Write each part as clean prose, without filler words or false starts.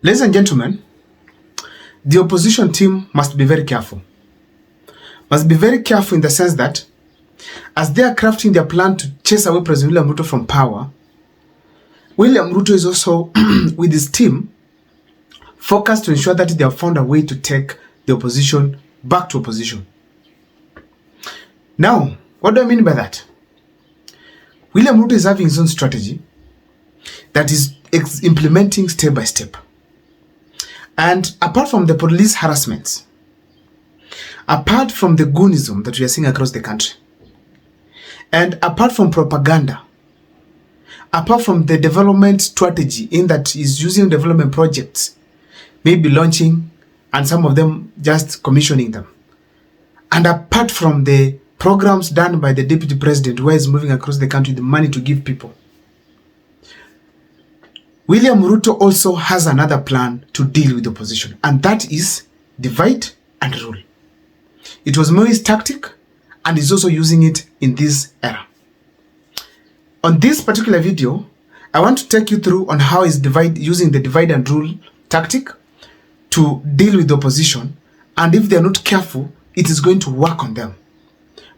Ladies and gentlemen, the opposition team must be very careful. Must be very careful in the sense that as they are crafting their plan to chase away President William Ruto from power, William Ruto is also, with his team, focused to ensure that they have found a way to take the opposition back to opposition. Now, what do I mean by that? William Ruto is having his own strategy that is implementing step by step. And apart from the police harassments, apart from the goonism that we are seeing across the country, and apart from propaganda, apart from the development strategy in that is using development projects, maybe launching and some of them just commissioning them, and apart from the programs done by the deputy president where he's moving across the country the money to give people, William Ruto also has another plan to deal with the opposition, and that is divide and rule. It was Moi's tactic, and he's also using it in this era. On this particular video, I want to take you through on how he's using the divide and rule tactic to deal with the opposition, and if they're not careful, it is going to work on them.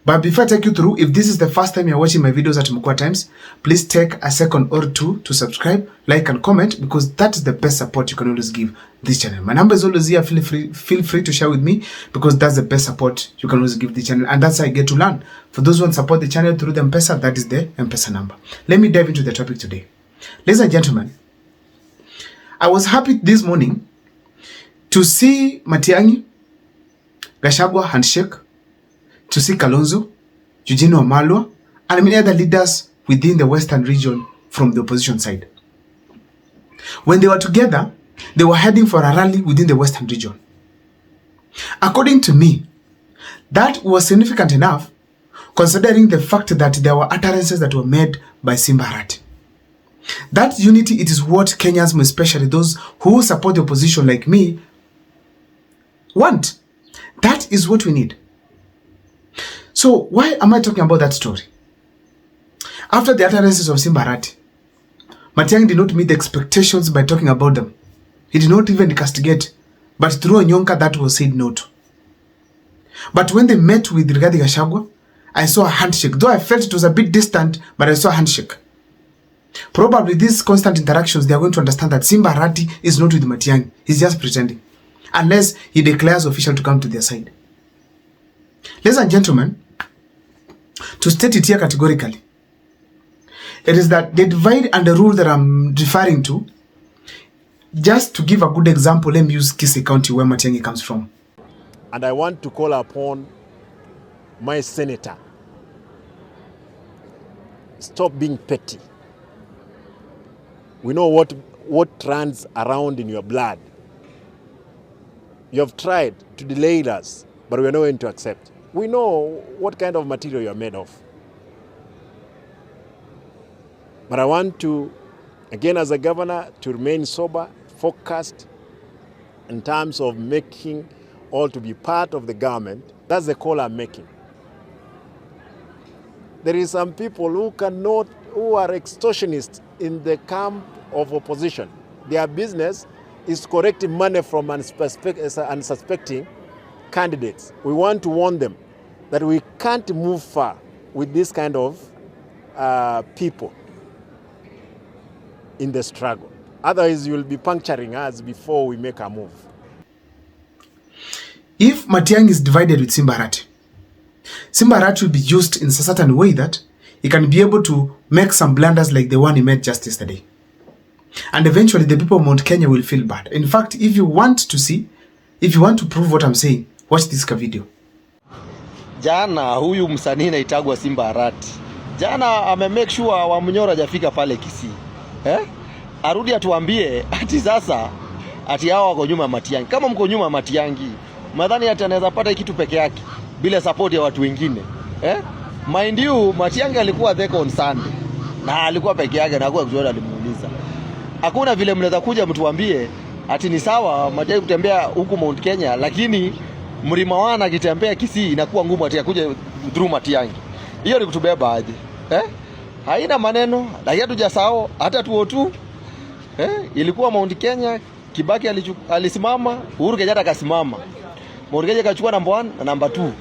But before I take you through, if this is the first time you're watching my videos at Mukwa Times, please take a second or two to subscribe, like and comment, because that is the best support you can always give this channel. My number is always here. Feel free to share with me, because that's the best support you can always give the channel, and that's how I get to learn. For those who want to support the channel through the M-Pesa, that is the M-Pesa number. Let me dive into the topic today. Ladies and gentlemen, I was happy this morning to see Matiang'i, Gachagua handshake, to see Kalonzo, Eugene Wamalwa, and many other leaders within the Western region from the opposition side. When they were together, they were heading for a rally within the Western region. According to me, that was significant enough, considering the fact that there were utterances that were made by Simba Arati. That unity, it is what Kenyans, especially those who support the opposition like me, want. That is what we need. So why am I talking about that story? After the utterances of Simba Arati, Matiang'i did not meet the expectations by talking about them. He did not even castigate, but through a nyonka that was said no to. But when they met with Rigathi Gachagua, I saw a handshake. Though I felt it was a bit distant, but I saw a handshake. Probably these constant interactions, they are going to understand that Simba Arati is not with Matiang'i. He's just pretending. Unless he declares official to come to their side. Ladies and gentlemen, to state it here categorically, it is that the divide and the rule that I'm referring to, just to give a good example, let me use Kisii County where Matiang'i comes from. And I want to call upon my senator, stop being petty. We know what runs around in your blood. You have tried to delay us, but we are not going to accept. We know what kind of material you are made of. But I want to, again as a governor, to remain sober, focused in terms of making all to be part of the government. That's the call I'm making. There is some people who are extortionists in the camp of opposition. Their business is collecting money from unsuspecting candidates. We want to warn them that we can't move far with this kind of people in the struggle. Otherwise, you will be puncturing us before we make a move. If Matiang'i is divided with Simba Arati, Simba Arati will be used in a certain way that he can be able to make some blunders like the one he made just yesterday. And eventually the people of Mount Kenya will feel bad. In fact, if you want to prove what I'm saying, watch this video. Jana huyu msanii anaitagwa Simba Arati. Jana make sure Wamnyoro hajafika pale Kisii. Arudi atuambie ati sasa ati hao wako nyuma Matiang'i. Kama mko nyuma Matiang'i, madhani ati anaweza pata kitu peke yake bila support ya watu wengine. Mind you, Matiang'i alikuwa there on Sunday. Na alikuwa peke yake na hakuwa kujua alimuuliza. Hakuna vile mnaweza kuja mtuambie ati ni sawa Matiang'i kutembea huku Mount Kenya, lakini Mlima Wana akitembea Kisii inakuwa ngumu ati akuje through Matiang'i. Hiyo ni kutubeba aje? Haina maneno, lakini hatujasahau hata 202 ilikuwa Mount Kenya Kibaki alisimama, Uhuru Kenyatta akasimama. Morogeje akachukua number 1 na number 2.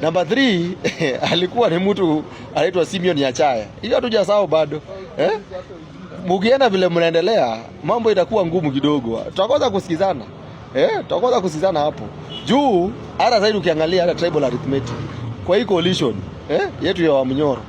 Number 3 alikuwa ni mtu anaitwa Simeon Nyachaya. Hiyo hatujasahau bado. Mukienda vile mnaendelea, mambo itakuwa ngumu kidogo. Tutakosa kusikizana. Tutakosa kusikizana hapo. Juu hata zaidi ukiangalia hata tribal arithmetic. Kwa hii coalition, yetu ya Wamnyoro.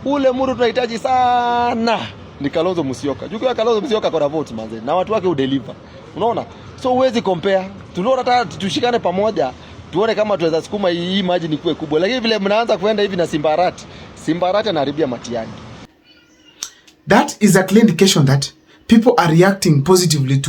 Ule mtu tunahitaji sana ni Kalonzo Musyoka. Juu kwa Kalonzo Musyoka kwa votes manze na watu wake udeliver. Unaona? So huwezi compare. Tunaona hata tushikane pamoja tuone kama tuweza sukuma hii maji ni kuwe kubwa. Lakini vile mnaanza kuenda hivi na Simbarati anaharibia Matiang'i. That is a clear indication that people are reacting positively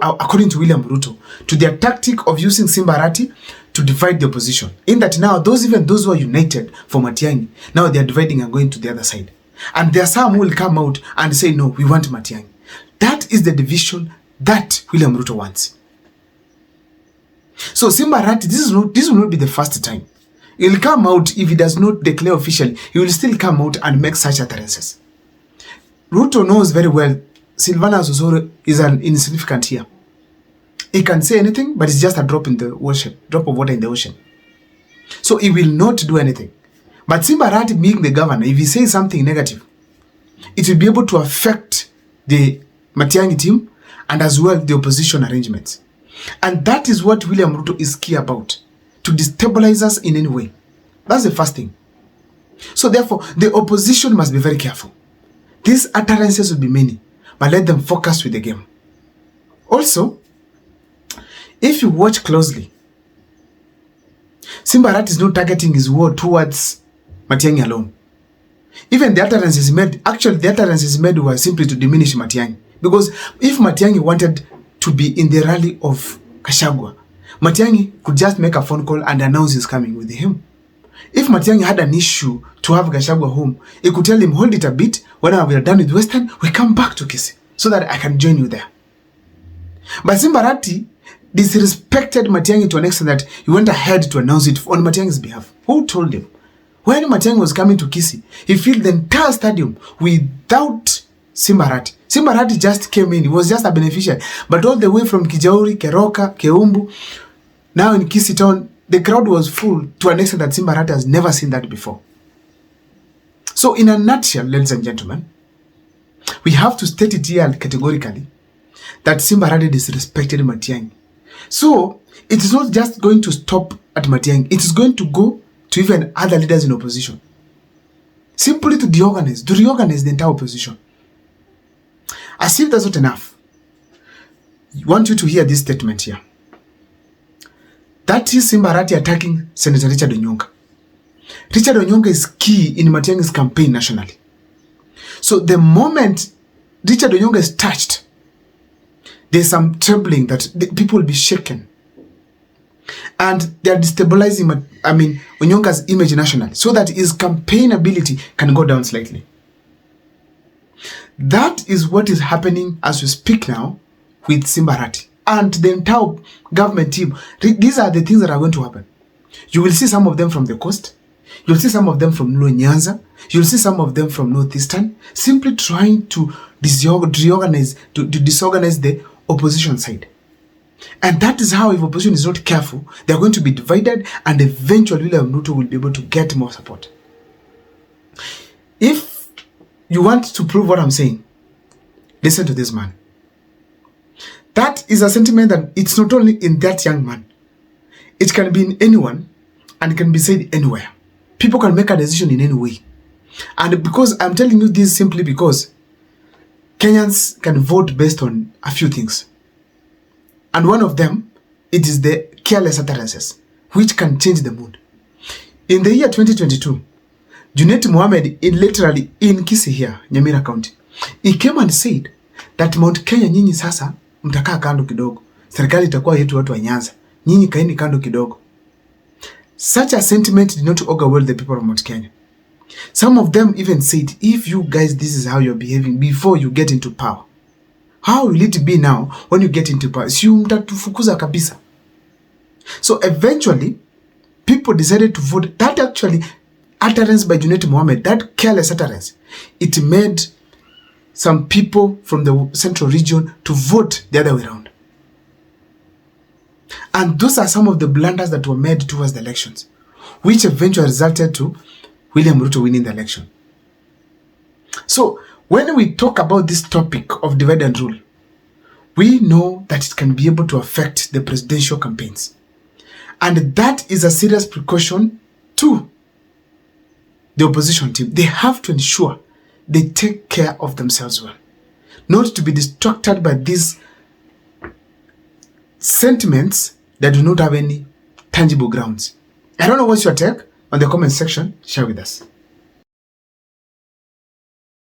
according to William Ruto, to their tactic of using Simbarati to divide the opposition. In that now, those who are united for Matiang'i, now they are dividing and going to the other side. And there are some who will come out and say, no, we want Matiang'i. That is the division that William Ruto wants. So Simbarati, this will not be the first time. He will come out, if he does not declare officially, he will still come out and make such utterances. Ruto knows very well Silvana Sosoro is an insignificant here. He can say anything, but it's just a drop in the ocean, drop of water in the ocean. So he will not do anything. But Simbarati being the governor, if he says something negative, it will be able to affect the Matiang'i team and as well the opposition arrangements. And that is what William Ruto is key about, to destabilize us in any way. That's the first thing. So therefore, the opposition must be very careful. These utterances will be many, but let them focus with the game. Also, if you watch closely, Simbarati is not targeting his war towards Matiang'i alone. Even the utterances made, actually the utterances made were simply to diminish Matiang'i. Because if Matiang'i wanted to be in the rally of Gachagua, Matiang'i could just make a phone call and announce he's coming with him. If Matiang'i had an issue to have Gachagua home, he could tell him, hold it a bit, when we are done with Western, we come back to Kisii, so that I can join you there. But Simbarati disrespected Matiang'i to an extent that he went ahead to announce it on Matiang'i's behalf. Who told him? When Matiang'i was coming to Kisii, he filled the entire stadium without Simbarati. Simbarati just came in. He was just a beneficiary. But all the way from Kijauri, Keroka, Keumbu, now in Kisii town, the crowd was full to an extent that Simbarati has never seen that before. So in a nutshell, ladies and gentlemen, we have to state it here categorically that Simbarati disrespected Matiang'i. So it is not just going to stop at Matiang'i. It is going to go to even other leaders in opposition. Simply to reorganize the entire opposition. As if that's not enough, I want you to hear this statement here. That is Simbarati attacking Senator Richard Onyonga. Richard Onyonga is key in Matiang'i's campaign nationally. So the moment Richard Onyonga is touched, there's some trembling that people will be shaken. And they are destabilizing, Onyonga's image nationally, so that his campaign ability can go down slightly. That is what is happening as we speak now with Simbarati and the entire government team. These are the things that are going to happen. You will see some of them from the coast. You'll see some of them from Luo Nyanza. You'll see some of them from Northeastern, simply trying to disorganize the opposition side. And that is how, if opposition is not careful, they are going to be divided, and eventually William Ruto will be able to get more support. If you want to prove what I'm saying, listen to this man. That is a sentiment that it's not only in that young man. It can be in anyone, and it can be said anywhere. People can make a decision in any way. And because I'm telling you this simply because Kenyans can vote based on a few things. And one of them, it is the careless utterances, which can change the mood. In the year 2022, Junet Mohammed, literally in Kisii here, Nyamira County, he came and said that Mount Kenya nyinyi sasa mtakaa kando kidogo. Serikali itakuwa yetu watu wa Nyanza. Nyinyi kaeni kando kidogo. Such a sentiment did not augur well the people of Mount Kenya. Some of them even said, if you guys, this is how you're behaving before you get into power, how will it be now when you get into power? Si mtatufukuza kabisa. So eventually, people decided to vote. That actually utterance by Junet Mohammed, that careless utterance, it made some people from the central region to vote the other way around. And those are some of the blunders that were made towards the elections, which eventually resulted to William Ruto winning the election. So when we talk about this topic of divide and rule, we know that it can be able to affect the presidential campaigns. And that is a serious precaution to the opposition team. They have to ensure they take care of themselves well, not to be distracted by these sentiments that do not have any tangible grounds. I don't know what's your take. On the comment section, share with us.